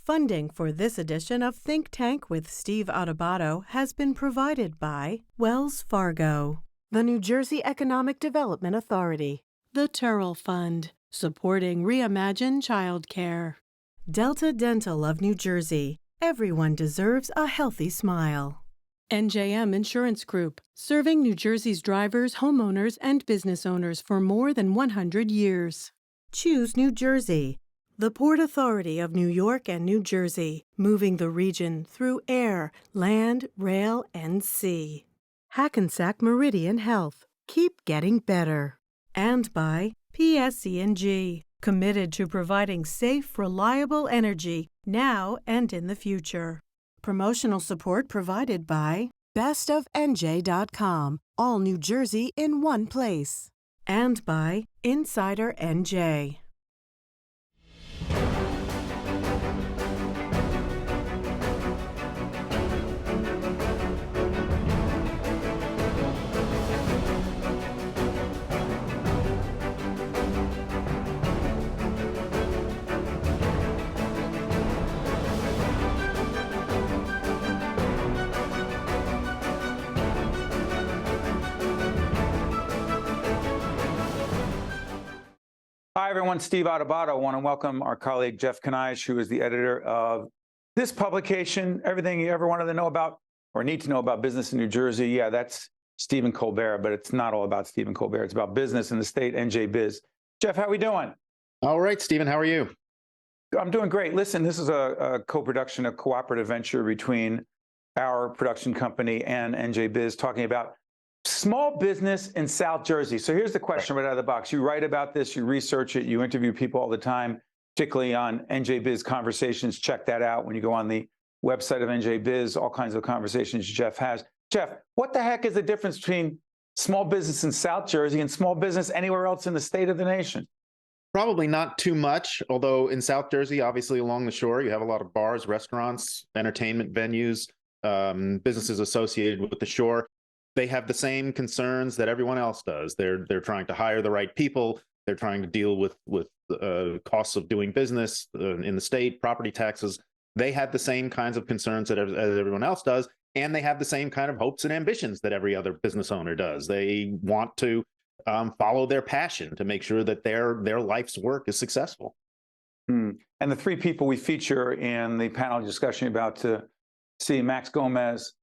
Funding for this edition of Think Tank with Steve Adubato has been provided by Wells Fargo, the New Jersey Economic Development Authority, the Turrell Fund, supporting Reimagine Childcare, Delta Dental of New Jersey. Everyone deserves a healthy smile. NJM Insurance Group, serving New Jersey's drivers, homeowners, and business owners for more than 100 years. Choose New Jersey, the Port Authority of New York and New Jersey, moving the region through air, land, rail, and sea. Hackensack Meridian Health, keep getting better. And by PSE&G, committed to providing safe, reliable energy now and in the future. Promotional support provided by bestofnj.com, all New Jersey in one place. And by Insider NJ. Hi, everyone. Steve Adubato. I want to welcome our colleague, Jeff Kanige, who is the editor of this publication, Everything You Ever Wanted to Know About or Need to Know About Business in New Jersey. Yeah, that's Stephen Colbert, but it's not all about Stephen Colbert. It's about business in the state, NJBIZ. Jeff, how are we doing? All right, Stephen, how are you? I'm doing great. Listen, this is a co-production, a cooperative venture between our production company and NJBIZ, talking about small business in South Jersey. So here's the question right out of the box. You write about this, you research it, you interview people all the time, particularly on NJBIZ Conversations. Check that out when you go on the website of NJBIZ, all kinds of conversations Jeff has. Jeff, what the heck is the difference between small business in South Jersey and small business anywhere else in the state of the nation? Probably not too much, although in South Jersey, obviously along the shore, you have a lot of bars, restaurants, entertainment venues, businesses associated with the shore. They have the same concerns that everyone else does. They're trying to hire the right people. They're trying to deal with costs of doing business in the state, property taxes. They have the same kinds of concerns that as everyone else does, and they have the same kind of hopes and ambitions that every other business owner does. They want to follow their passion to make sure that their life's work is successful. And the three people we feature in the panel discussion about to see Max Gomez,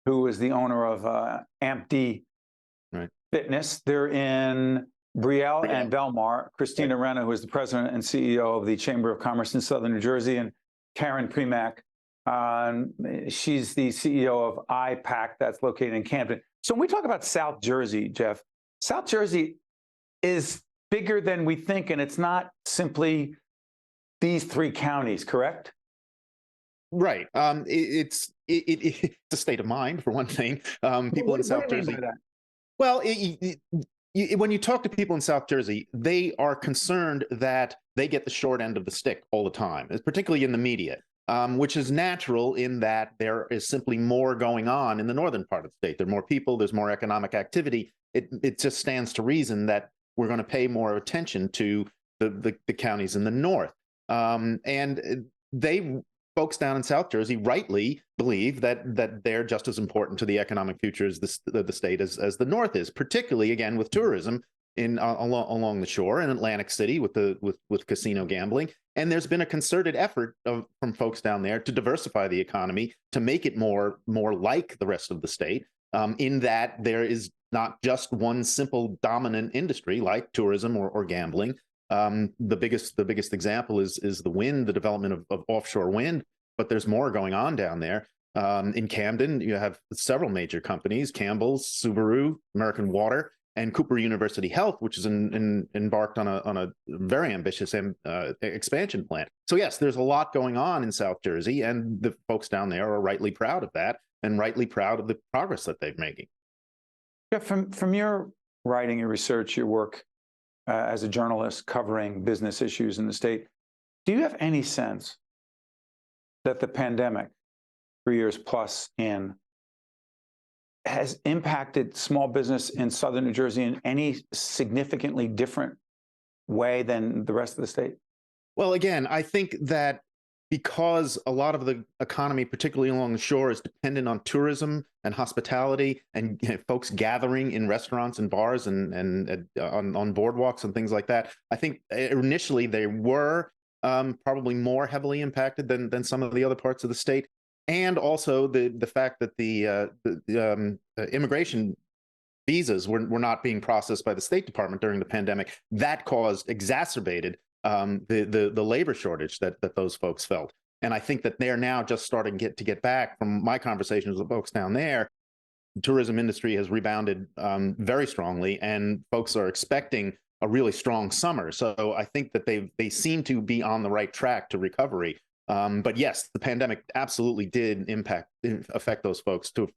who is the owner of AmpD Fitness. They're in Brielle and Belmar. Christina Renna, who is the president and CEO of the Chamber of Commerce in Southern New Jersey, and Karen Primak. She's the CEO of IPAK, that's located in Camden. So when we talk about South Jersey, Jeff, South Jersey is bigger than we think, and it's not simply these three counties, correct? Right. It's a state of mind, for one thing. People in South Jersey. Well, when you talk to people in South Jersey, they are concerned that they get the short end of the stick all the time, particularly in the media, which is natural in that there is simply more going on in the northern part of the state. There are more people, there's more economic activity. It just stands to reason that we're going to pay more attention to the counties in the north. Folks down in South Jersey rightly believe that they're just as important to the economic future as the state as the North is, particularly, again, with tourism along the shore in Atlantic City with casino gambling. And there's been a concerted effort from folks down there to diversify the economy, to make it more like the rest of the state, in that there is not just one simple dominant industry like tourism or gambling. The biggest example is the development of offshore wind, but there's more going on down there. In Camden, you have several major companies: Campbell's, Subaru, American Water, and Cooper University Health, which is embarked on a very ambitious expansion plan. So yes, there's a lot going on in South Jersey, and the folks down there are rightly proud of that and rightly proud of the progress that they're making. Yeah, from your writing, your research, your work, as a journalist covering business issues in the state, do you have any sense that the pandemic, 3 years plus in, has impacted small business in Southern New Jersey in any significantly different way than the rest of the state? Well, again, I think that because a lot of the economy, particularly along the shore, is dependent on tourism and hospitality and folks gathering in restaurants and bars and on boardwalks and things like that. I think initially they were probably more heavily impacted than some of the other parts of the state. And also the fact that the immigration visas were not being processed by the State Department during the pandemic. That exacerbated the labor shortage that those folks felt. And I think that they're now just starting to get back. From my conversations with folks down there, the tourism industry has rebounded very strongly, and folks are expecting a really strong summer. So I think that they seem to be on the right track to recovery. But yes, the pandemic absolutely did affect those folks to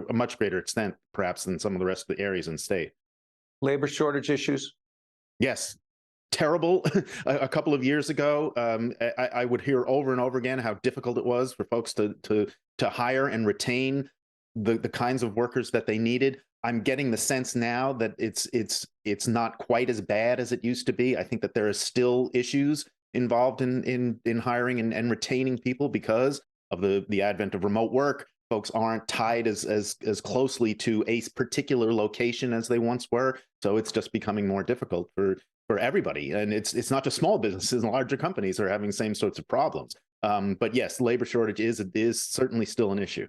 a much greater extent, perhaps, than some of the rest of the areas in the state. Labor shortage issues? Yes. Terrible. A couple of years ago, I would hear over and over again how difficult it was for folks to hire and retain the kinds of workers that they needed. I'm getting the sense now that it's not quite as bad as it used to be. I think that there are still issues involved in hiring and retaining people because of the advent of remote work. Folks aren't tied as closely to a particular location as they once were. So it's just becoming more difficult for everybody. And it's not just small businesses, and larger companies are having the same sorts of problems. But yes, labor shortage is certainly still an issue.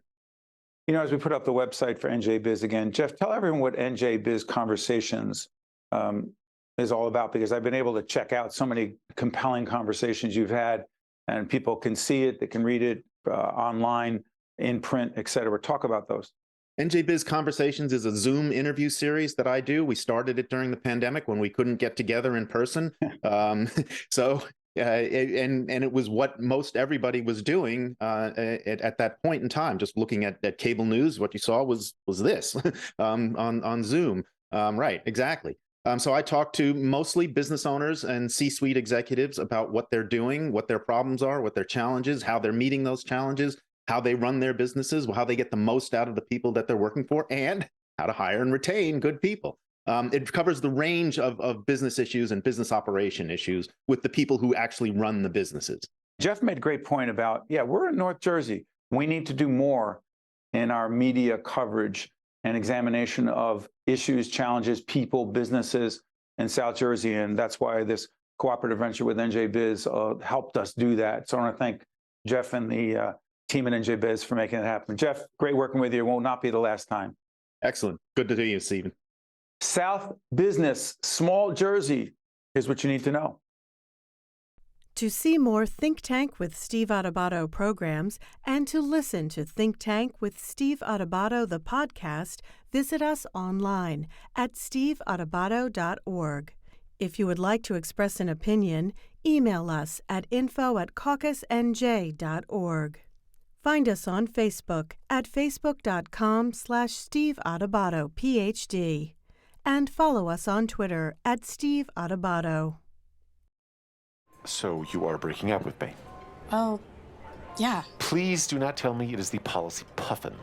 You know, as we put up the website for NJBIZ again, Jeff, tell everyone what NJBIZ Conversations is all about, because I've been able to check out so many compelling conversations you've had, and people can see it, they can read it online, in print, et cetera. Talk about those. NJBIZ Conversations is a Zoom interview series that I do. We started it during the pandemic when we couldn't get together in person. And it was what most everybody was doing at that point in time. Just looking at cable news, what you saw was this on Zoom. Right, exactly. So I talked to mostly business owners and C-suite executives about what they're doing, what their problems are, what their challenges, how they're meeting those challenges, how they run their businesses, how they get the most out of the people that they're working for, and how to hire and retain good people. It covers the range of business issues and business operation issues with the people who actually run the businesses. Jeff made a great point about, we're in North Jersey. We need to do more in our media coverage and examination of issues, challenges, people, businesses in South Jersey. And that's why this cooperative venture with NJBIZ helped us do that. So I want to thank Jeff and the team at NJBIZ for making it happen. Jeff, great working with you. It will not be the last time. Excellent. Good to see you, Stephen. South Business, Small Jersey. Here's what you need to know. To see more Think Tank with Steve Adubato programs and to listen to Think Tank with Steve Adubato, the podcast, visit us online at steveadubato.org. If you would like to express an opinion, email us at info@caucusnj.org. Find us on Facebook at facebook.com/Steve Adubato, PhD, and follow us on Twitter at Steve Adubato. So you are breaking up with me? Well, yeah. Please do not tell me it is the policy puffin.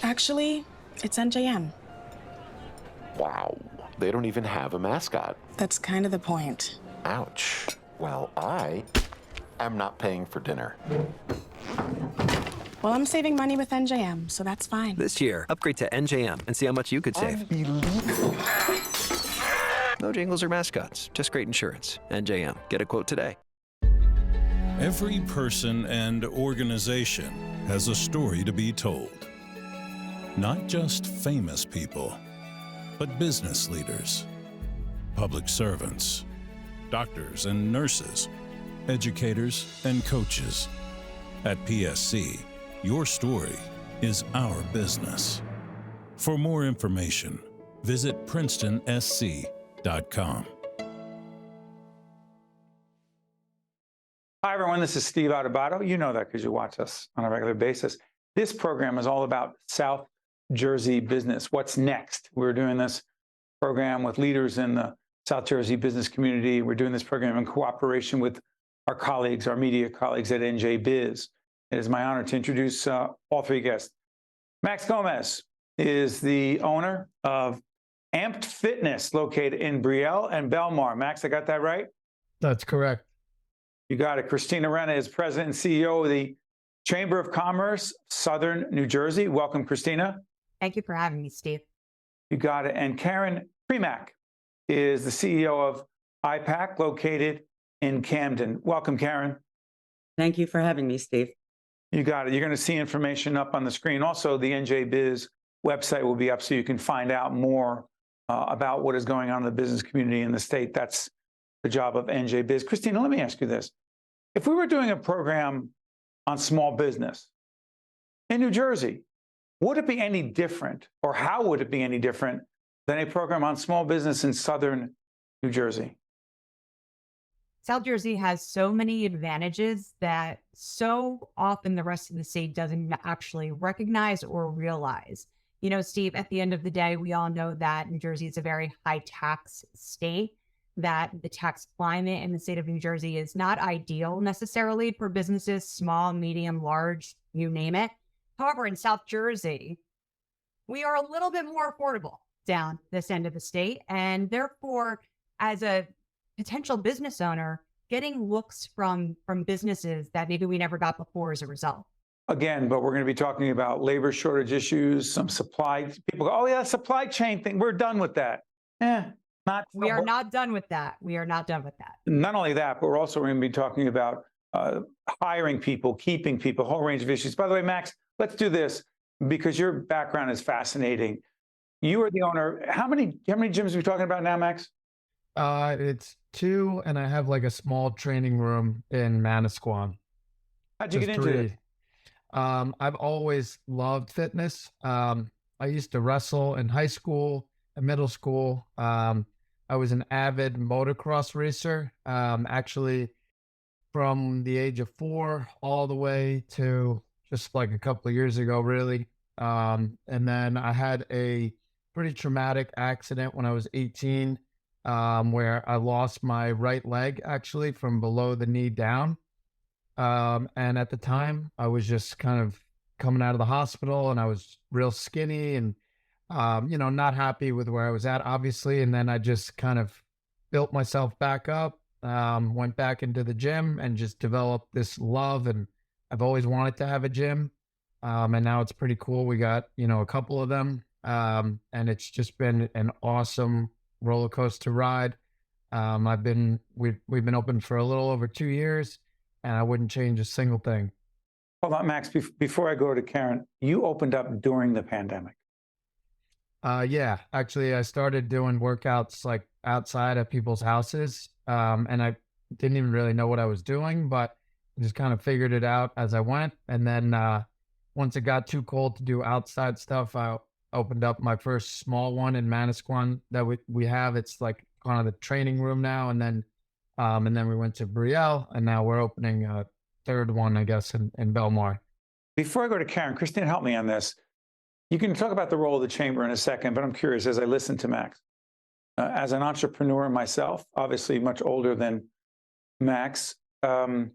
Actually, it's NJM. Wow. They don't even have a mascot. That's kind of the point. Ouch. Well, I am not paying for dinner. Well, I'm saving money with NJM, so that's fine. This year, upgrade to NJM and see how much you could save. Unbelievable. No jingles or mascots, just great insurance. NJM. Get a quote today. Every person and organization has a story to be told. Not just famous people, but business leaders, public servants, doctors and nurses, educators and coaches. At PSC, your story is our business. For more information, visit princetonsc.com. Hi, everyone. This is Steve Adubato. You know that because you watch us on a regular basis. This program is all about South Jersey business. What's next? We're doing this program with leaders in the South Jersey business community. We're doing this program in cooperation with our colleagues, our media colleagues at NJBIZ. It is my honor to introduce all three guests. Max Gomez is the owner of Amped Fitness, located in Brielle and Belmar. Max, I got that right? That's correct. You got it. Christina Renna is President and CEO of the Chamber of Commerce, Southern New Jersey. Welcome, Christina. Thank you for having me, Steve. You got it. And Karen Primak is the CEO of IPAK, located in Camden. Welcome, Karen. Thank you for having me, Steve. You got it. You're going to see information up on the screen. Also, the NJBIZ website will be up so you can find out more about what is going on in the business community in the state. That's the job of NJBIZ. Christina, let me ask you this. If we were doing a program on small business in New Jersey, would it be any different, or how would it be any different than a program on small business in Southern New Jersey? South Jersey has so many advantages that so often the rest of the state doesn't actually recognize or realize. You know, Steve, at the end of the day, we all know that New Jersey is a very high tax state, that the tax climate in the state of New Jersey is not ideal necessarily for businesses, small, medium, large, you name it. However, in South Jersey, we are a little bit more affordable down this end of the state. And therefore, as a potential business owner, getting looks from businesses that maybe we never got before as a result. Again, but we're going to be talking about labor shortage issues, some supply. People go, oh yeah, supply chain thing. We're done with that. We are not done with that. We are not done with that. Not only that, but we're also going to be talking about hiring people, keeping people, a whole range of issues. By the way, Max, let's do this because your background is fascinating. You are the owner. How many gyms are we talking about now, Max? It's 2, and I have like a small training room in Manasquan. How'd you get into it? I've always loved fitness. I used to wrestle in high school and middle school. I was an avid motocross racer, actually from the age of 4 all the way to just like a couple of years ago, really. And then I had a pretty traumatic accident when I was 18, where I lost my right leg actually from below the knee down. And at the time I was just kind of coming out of the hospital and I was real skinny and, not happy with where I was at, obviously. And then I just kind of built myself back up, went back into the gym and just developed this love. And I've always wanted to have a gym. And now it's pretty cool. We got, a couple of them. And it's just been an awesome roller coaster ride. We've been open for a little over 2 years, and I wouldn't change a single thing. Hold on, Max, before I go to Karen, you opened up during the pandemic. Yeah, actually I started doing workouts like outside of people's houses. And I didn't even really know what I was doing, but I just kind of figured it out as I went. And then once it got too cold to do outside stuff, I opened up my first small one in Manasquan that we have. It's like kind of the training room now. And then we went to Brielle, and now we're opening a third one, I guess, in Belmar. Before I go to Karen, Christina, help me on this. You can talk about the role of the chamber in a second, but I'm curious as I listen to Max. As an entrepreneur myself, obviously much older than Max, I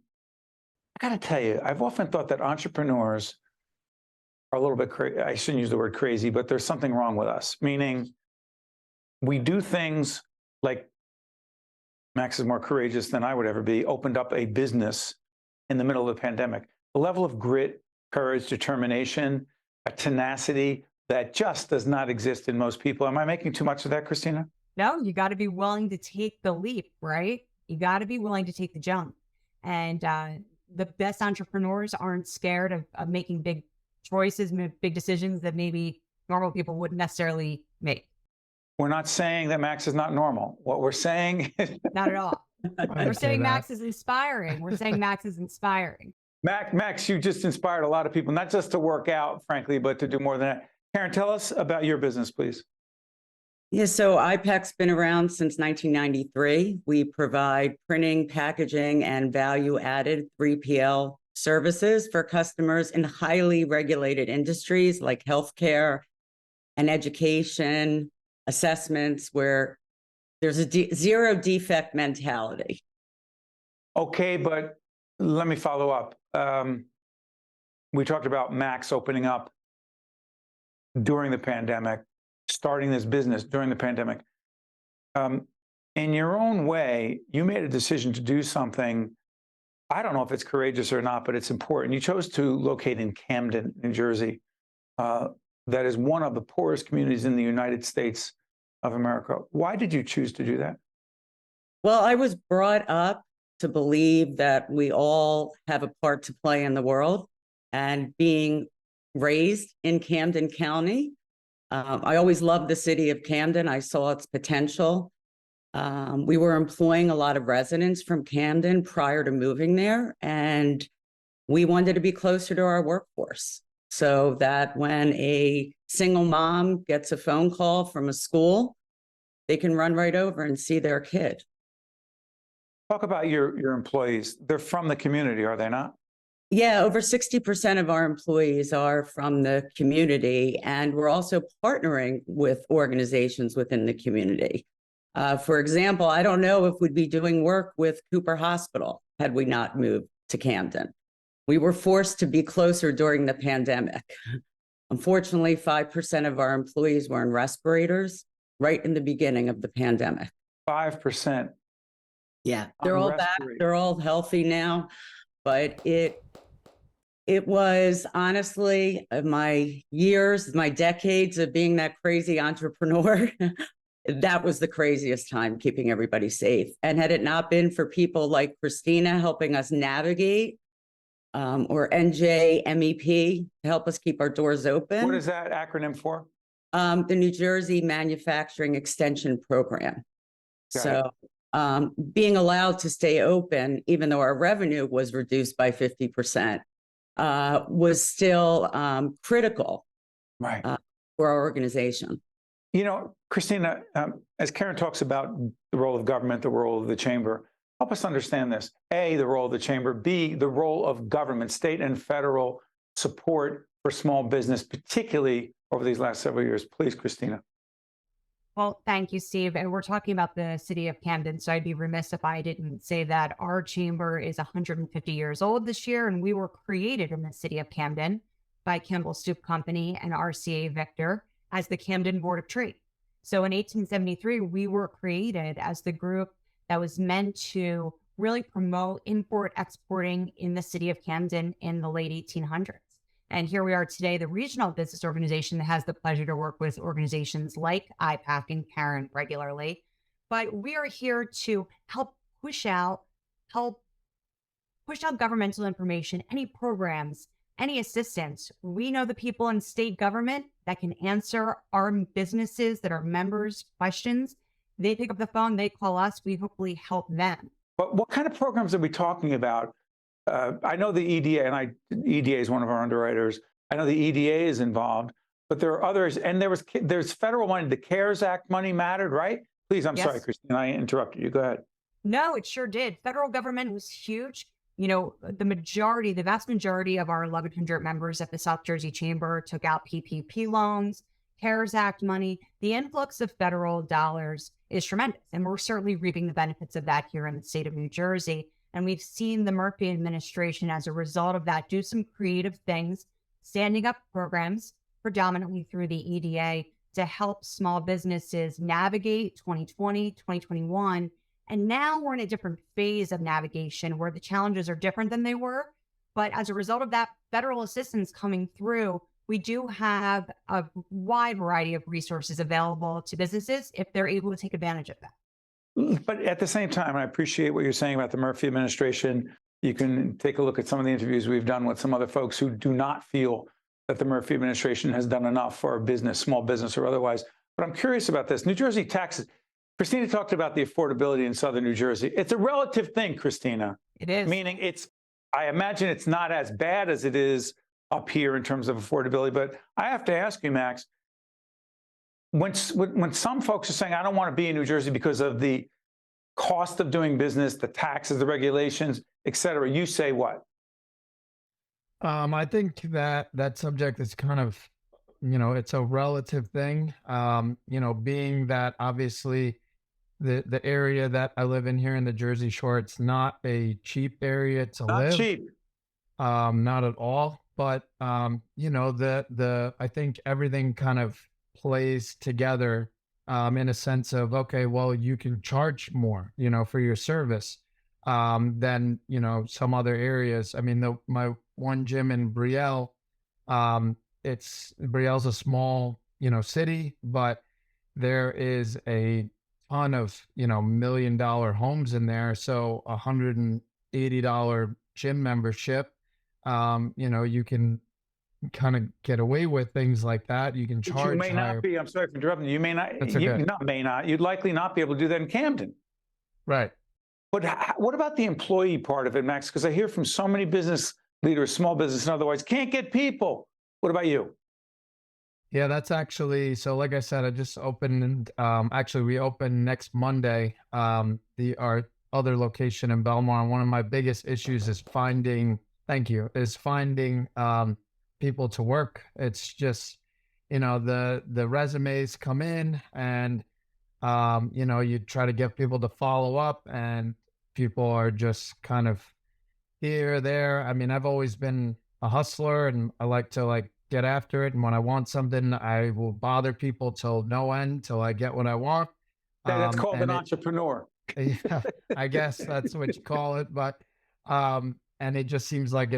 got to tell you, I've often thought that entrepreneurs are a little bit crazy. I shouldn't use the word crazy, but there's something wrong with us, meaning we do things like Max is more courageous than I would ever be, opened up a business in the middle of the pandemic. The level of grit, courage, determination, a tenacity that just does not exist in most people. Am I making too much of that, Christina? No, you got to be willing to take the leap, right? You got to be willing to take the jump. And the best entrepreneurs aren't scared of making big choices, big decisions that maybe normal people wouldn't necessarily make. We're not saying that Max is not normal. What we're saying is... Not at all. We're saying Max is inspiring. We're saying Max is inspiring. Max, you just inspired a lot of people, not just to work out, frankly, but to do more than that. Karen, tell us about your business, please. Yeah, so IPAK's been around since 1993. We provide printing, packaging, and value-added 3PL services for customers in highly regulated industries like healthcare and education, assessments, where there's a zero defect mentality. Okay, but let me follow up. We talked about Max opening up during the pandemic, starting this business during the pandemic. In your own way, you made a decision to do something I don't know if it's courageous or not, but it's important. You chose to locate in Camden, New Jersey. That is one of the poorest communities in the United States of America. Why did you choose to do that? Well, I was brought up to believe that we all have a part to play in the world. And being raised in Camden County, I always loved the city of Camden. I saw its potential. We were employing a lot of residents from Camden prior to moving there, and we wanted to be closer to our workforce so that when a single mom gets a phone call from a school, they can run right over and see their kid. Talk about your employees. They're from the community, are they not? Yeah, over 60% of our employees are from the community, and we're also partnering with organizations within the community. For example, I don't know if we'd be doing work with Cooper Hospital had we not moved to Camden. We were forced to be closer during the pandemic. Unfortunately, 5% of our employees were in respirators right in the beginning of the pandemic. 5%. Yeah, they're all back. They're all healthy now, but it was honestly my years, my decades of being that crazy entrepreneur. That was the craziest time, keeping everybody safe. And had it not been for people like Christina helping us navigate, or NJMEP to help us keep our doors open. What is that acronym for? The New Jersey Manufacturing Extension Program. Being allowed to stay open, even though our revenue was reduced by 50%, was still critical, right, for our organization. You know, Christina, as Karen talks about the role of government, the role of the chamber, help us understand this. A, the role of the chamber. B, the role of government, state and federal support for small business, particularly over these last several years. Please, Christina. Well, thank you, Steve. And we're talking about the city of Camden, so I'd be remiss if I didn't say that our chamber is 150 years old this year, and we were created in the city of Camden by Campbell Soup Company and RCA Victor as the Camden Board of Trade. So in 1873, we were created as the group that was meant to really promote exporting in the city of Camden in the late 1800s. And here we are today, the regional business organization that has the pleasure to work with organizations like IPAK and Karen regularly. But we are here to help push out governmental information, any programs, any assistance. We know the people in state government that can answer our businesses that are members' questions. They pick up the phone, they call us, we hopefully help them. But what kind of programs are we talking about? I know the EDA, and EDA is one of our underwriters. I know the EDA is involved, but there are others, and there's federal money. The CARES Act money mattered, right? Please, I'm sorry, Christina, I interrupted you. Go ahead. No, it sure did. Federal government was huge. You know, the vast majority of our 1,100 members at the South Jersey Chamber took out PPP loans, CARES Act money. The influx of federal dollars is tremendous, and we're certainly reaping the benefits of that here in the state of New Jersey. And we've seen the Murphy administration, as a result of that, do some creative things, standing up programs, predominantly through the EDA, to help small businesses navigate 2020, 2021. And now we're in a different phase of navigation where the challenges are different than they were. But as a result of that federal assistance coming through, we do have a wide variety of resources available to businesses if they're able to take advantage of that. But at the same time, I appreciate what you're saying about the Murphy administration. You can take a look at some of the interviews we've done with some other folks who do not feel that the Murphy administration has done enough for a business, small business or otherwise. But I'm curious about this. New Jersey taxes. Christina talked about the affordability in Southern New Jersey. It's a relative thing, Christina. It is. Meaning I imagine it's not as bad as it is up here in terms of affordability. But I have to ask you, Max, when some folks are saying, I don't want to be in New Jersey because of the cost of doing business, the taxes, the regulations, et cetera, you say what? I think that subject is kind of, it's a relative thing. Being that obviously the area that I live in here in the Jersey Shore, it's not a cheap area to live. Not cheap. Not at all. But, I think everything kind of plays together in a sense of, okay, well, you can charge more, for your service. than, you know, some other areas. I mean, my one gym in Brielle, Brielle's a small, you know, city, but there is a ton of, you know, $1 million homes in there. So $180 gym membership, you know, you can kind of get away with things like that. You can But you charge may higher. not be, I'm sorry for interrupting you, may not, That's you okay. not may not, you'd likely not be able to do that in Camden. Right. But what about the employee part of it, Max? Because I hear from so many business leaders, small business and otherwise, can't get people. What about you? Yeah, that's actually, so like I said, I just opened, actually we open next Monday, our other location in Belmar. And one of my biggest issues is finding people to work. It's just, you know, the resumes come in and, you know, you try to get people to follow up and people are just kind of here, there. I mean, I've always been a hustler and I like to like get after it. And when I want something, I will bother people till no end, till I get what I want. That's called an entrepreneur. Yeah, I guess that's what you call it. But, and it just seems like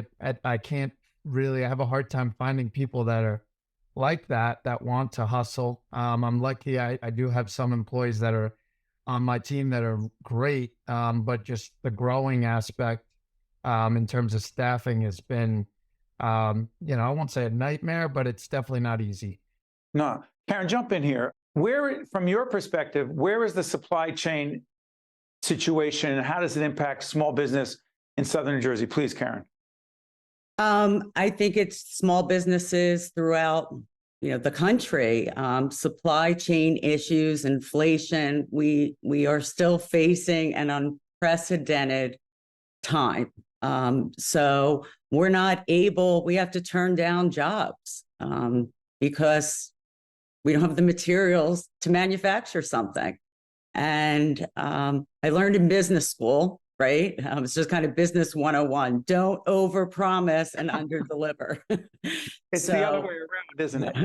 I can't really, I have a hard time finding people that are like that want to hustle. I'm lucky. I do have some employees that are on my team that are great. But just the growing aspect, in terms of staffing has been, you know, I won't say a nightmare, but it's definitely not easy. No. Karen, jump in here. Where, from your perspective, where is the supply chain situation and how does it impact small business in Southern New Jersey? Please, Karen. I think it's small businesses throughout, you know, the country. Supply chain issues, inflation. We are still facing an unprecedented time. So we're not able. We have to turn down jobs because we don't have the materials to manufacture something. And I learned in business school, right? It's just kind of business 101. Don't overpromise and underdeliver. It's the other way around, isn't it?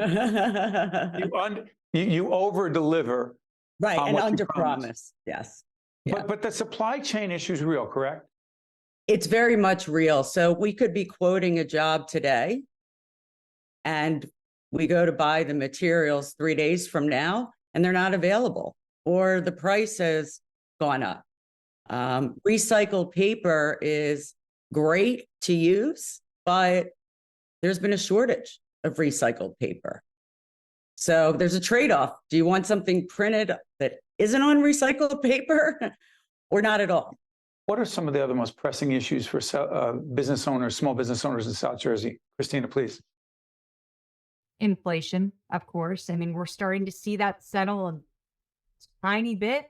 You overdeliver. Right, and underpromise, yes. Yeah. But the supply chain issue is real, correct? It's very much real. So we could be quoting a job today and we go to buy the materials 3 days from now and they're not available or the price has gone up. Recycled paper is great to use, but there's been a shortage of recycled paper. So there's a trade-off. Do you want something printed that isn't on recycled paper or not at all? What are some of the other most pressing issues for business owners, small business owners in South Jersey? Christina, please. Inflation, of course. I mean, we're starting to see that settle a tiny bit,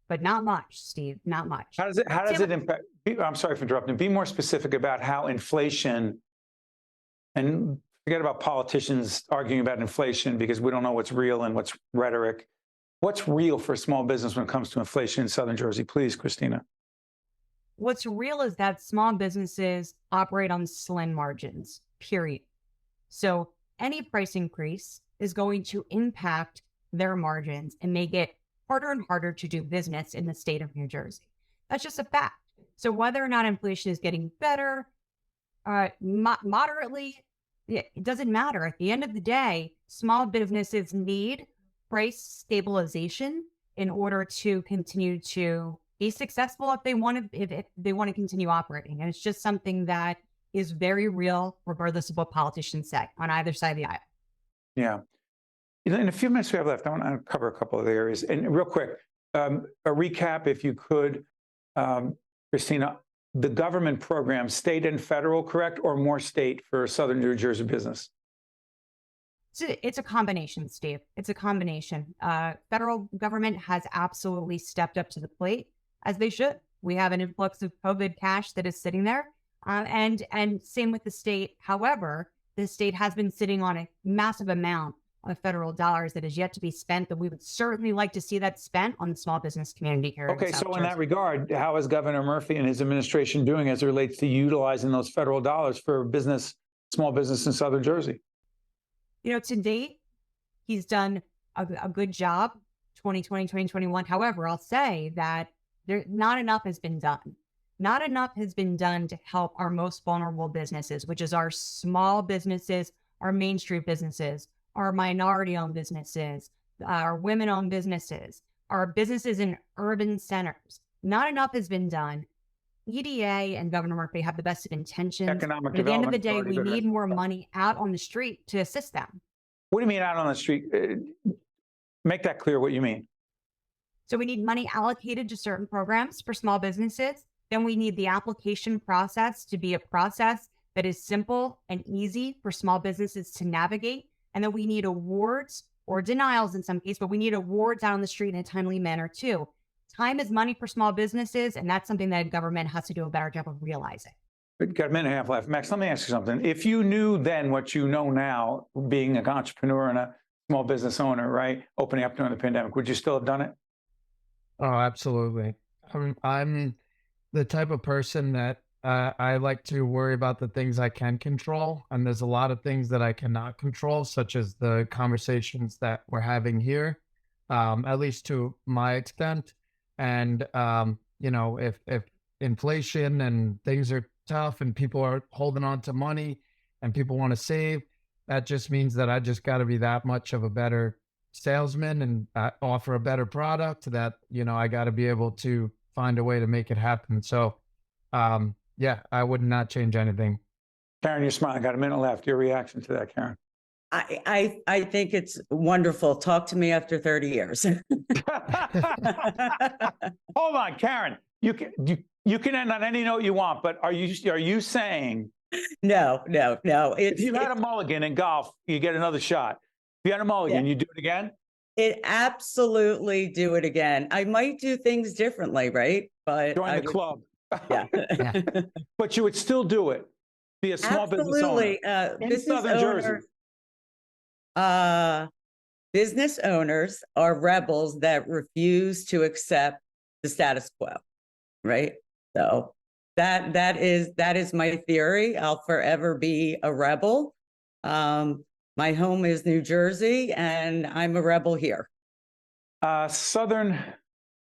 but not much, Steve, not much. How does it impact? I'm sorry for interrupting. Be more specific about how inflation, and forget about politicians arguing about inflation because we don't know what's real and what's rhetoric. What's real for small business when it comes to inflation in Southern Jersey? Please, Christina. What's real is that small businesses operate on slim margins, period. So any price increase is going to impact their margins and make it harder and harder to do business in the state of New Jersey. That's just a fact. So whether or not inflation is getting better, moderately, it doesn't matter. At the end of the day, small businesses need price stabilization in order to continue to be successful if they want to continue operating. And it's just something that is very real, regardless of what politicians say on either side of the aisle. Yeah. In a few minutes we have left, I want to cover a couple of areas. And real quick, a recap, if you could, Christina, the government program, state and federal, correct, or more state for Southern New Jersey business? It's a combination, Steve. It's a combination. Federal government has absolutely stepped up to the plate, as they should. We have an influx of COVID cash that is sitting there, and same with the state. However, the state has been sitting on a massive amount of federal dollars that is yet to be spent, but we would certainly like to see that spent on the small business community here. Okay, so in that regard, how is Governor Murphy and his administration doing as it relates to utilizing those federal dollars for business, small business in Southern Jersey? You know, to date, he's done a good job, 2020, 2021. However, I'll say that not enough has been done. not enough has been done to help our most vulnerable businesses, which is our small businesses, our Main Street businesses, our minority-owned businesses, our women-owned businesses, our businesses in urban centers. Not enough has been done. EDA and Governor Murphy have the best of intentions. Economic But at the end of the Development day, we Authority, need more money out on the street to assist them. What do you mean out on the street? Make that clear what you mean. So we need money allocated to certain programs for small businesses. Then we need the application process to be a process that is simple and easy for small businesses to navigate. And then we need awards or denials in some cases, but we need awards out on the street in a timely manner too. Time is money for small businesses, and that's something that government has to do a better job of realizing. We've got a minute and a half left. Max, let me ask you something. If you knew then what you know now, being an entrepreneur and a small business owner, right, opening up during the pandemic, would you still have done it? Oh, absolutely. I'm the type of person that I like to worry about the things I can control. And there's a lot of things that I cannot control, such as the conversations that we're having here, at least to my extent. And, if inflation and things are tough and people are holding on to money and people want to save, that just means that I just got to be that much of a better salesman and offer a better product that, I got to be able to find a way to make it happen. So, I would not change anything. Karen, you're smiling. Got a minute left. Your reaction to that, Karen? I think it's wonderful. Talk to me after 30 years. Hold on, Karen. You can end on any note you want, but are you saying? No. If you had a mulligan in golf, you get another shot. If you had a mulligan, you do it again? It absolutely do it again. I might do things differently, right? But join the club. Yeah. But you would still do it. Be a small business owner. In Southern Jersey. Business owners are rebels that refuse to accept the status quo, right? So that is my theory. I'll forever be a rebel. My home is New Jersey, and I'm a rebel here. Southern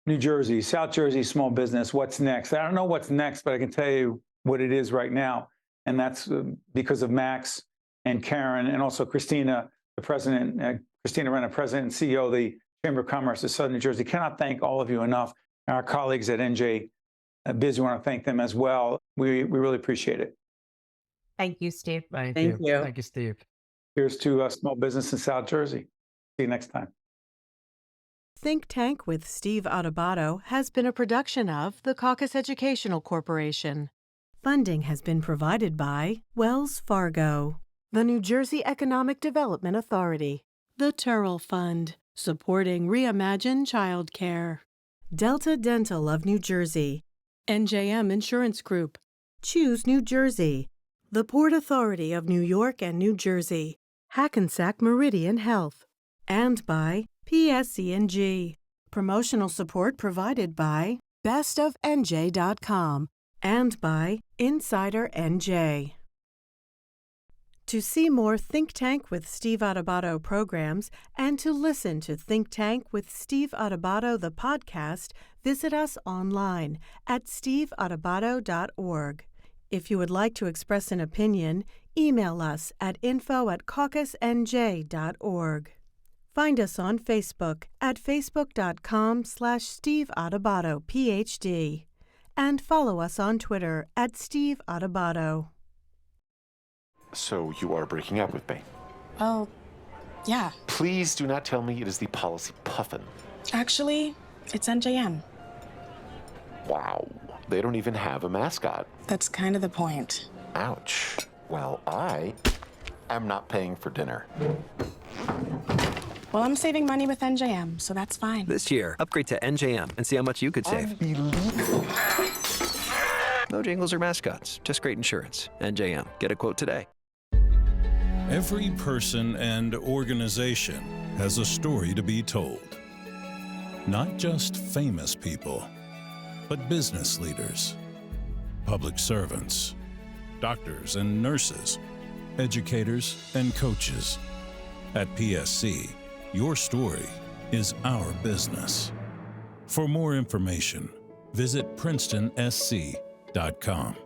New Jersey, South Jersey small business. What's next? I don't know what's next, but I can tell you what it is right now, and that's because of Max and Karen, and also Christina, the president, Christina Renna, president and CEO of the Chamber of Commerce of Southern New Jersey. Cannot thank all of you enough. Our colleagues at NJBIZ, we want to thank them as well. We really appreciate it. Thank you, Steve. Thank you. Thank you, Steve. Here's to small business in South Jersey. See you next time. Think Tank with Steve Adubato has been a production of the Caucus Educational Corporation. Funding has been provided by Wells Fargo, the New Jersey Economic Development Authority, the Turrell Fund, supporting Reimagine Childcare, Delta Dental of New Jersey, NJM Insurance Group, Choose New Jersey, the Port Authority of New York and New Jersey, Hackensack Meridian Health, and by PSC&G. Promotional support provided by bestofnj.com and by Insider NJ. To see more Think Tank with Steve Adubato programs and to listen to Think Tank with Steve Adubato the podcast, visit us online at steveadubato.org. If you would like to express an opinion, email us at info@caucusnj.org. Find us on Facebook at facebook.com/Steve Adubato, PhD, and follow us on Twitter at Steve Adubato. So you are breaking up with me? Well, yeah. Please do not tell me it is the policy puffin. Actually, it's NJM. Wow. They don't even have a mascot. That's kind of the point. Ouch. Well, I am not paying for dinner. Well, I'm saving money with NJM, so that's fine. This year, upgrade to NJM and see how much you could save. Unbelievable. No jingles or mascots, just great insurance. NJM. Get a quote today. Every person and organization has a story to be told. Not just famous people, but business leaders, public servants, doctors and nurses, educators and coaches. At PSC, your story is our business. For more information, visit princetonsc.org. IPAK.com.